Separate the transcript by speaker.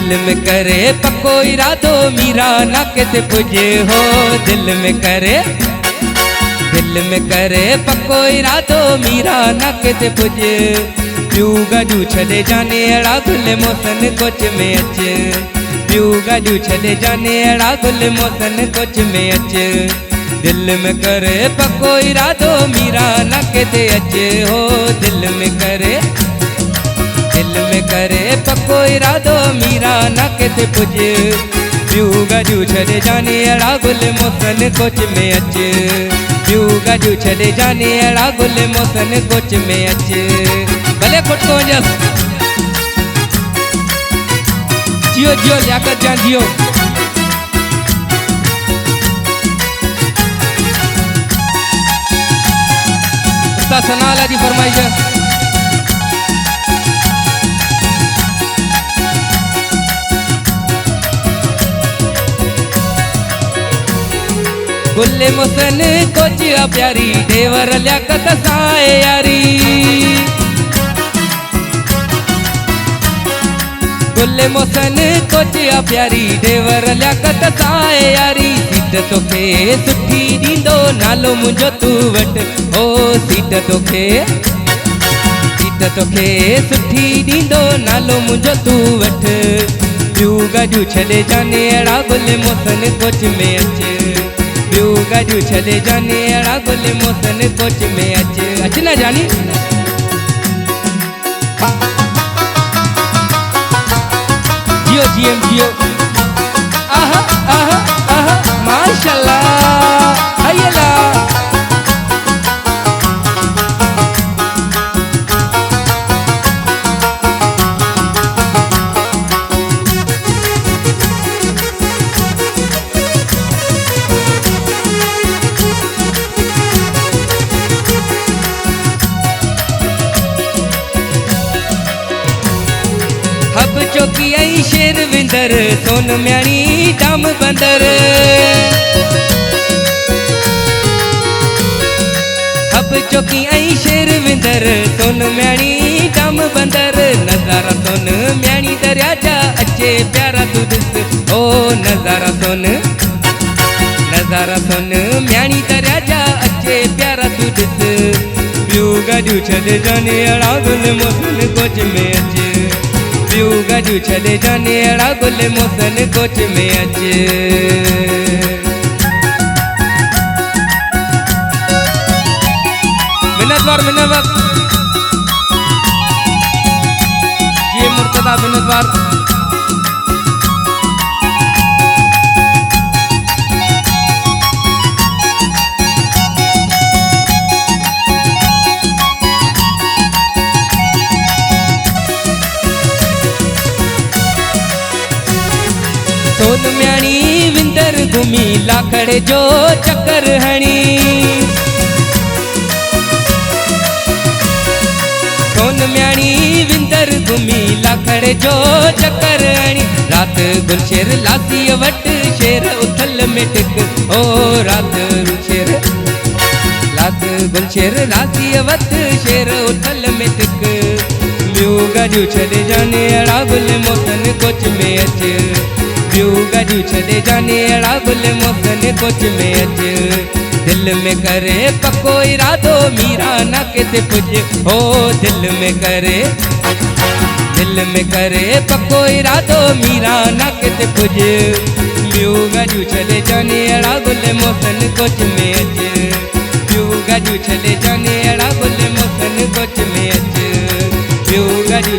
Speaker 1: दिल में करे पक्को इरादो मीरा ना किते पुजे हो। दिल में करे पक्को इरादो मीरा ना किते पुजे। प्यू गजू छले जाने अड़ा गुल मोसन कोच में अच। प्यू गजू छले जाने अड़ा गुल मोसन कोच में अच। दिल में करे पक्को इरादो मीरा ना किते अचे हो। दिल में करे पक्को इरादो मीरा ना किते पुजे। प्यू गजू छले जाने अड़ा गुल मोसन कोच में अच। प्यू गजू छले जाने अड़ा गुल मोसन कोच में अच। भले खुटको वञस जियो जियो लियाकत जान जियो। उस्ताद सनाला जी फरमाइश है। गुल्ले मोसन कोचिया प्यारी देवर लियाकत साए यारी। गुल्ले मोसन कोचिया प्यारी देवर लियाकत साए यारी। सीट तोखे सुठी दींदो नालो मुंहिंजो तू वट ओ। सीट तोखे सुठी दींदो नालो मुंहिंजो तू वट। प्यू गजू छले जाने अड़ा गुल मोसन कोच में अच। प्यू गजू छले जाने अड़ा गुल मोसन कोच में अच। अच ना जानी जियो जीएम जियो। आहा आहा आहा माशाल्लाह अयला। हब चौकी आई शेर विंदर सोन म्याणी दाम बंदर। हब चौकी आई शेर विंदर सोन म्याणी दाम बंदर। नजारा सोन म्याणी दरिया जा अचे प्यारा तू दिस ओ। नजारा सोन म्याणी दरिया जा अचे प्यारा तू दिस। प्यू गजू छले जाने अड़ा गुल मोसन कोच में अच। प्यू गजू छले जाने अड़ा गुल मोसन कोच में अच। मिन्नतवार ये मुर्तदा मिन्नतवार। सोन म्याणी विंदर घुमी लाखड़े जो चक्कर हणी। सोन म्याणी विंदर घुमी लाखड़े जो चक्कर हणी। रात गुलशेर लासी वट शेर उथल में टिक ओ। रात गुलशेर लासी वट शेर उथल में टिक। प्यू गजू छले जाने अड़ा गुल मोसन कोच में अच। प्यू गजू छले जाने अड़ा गुल मोसन कोच में अच। दिल में करे पक्को इरादो मीरा ना किते पुजे हो। दिल में करे पक्को इरादो मीरा ना किते पुजे। प्यू गजू छले जाने अड़ा गुल मोसन कोच में अच। प्यू गजू छले जाने अड़ा गुल मोसन कोच में अच। प्यू गजू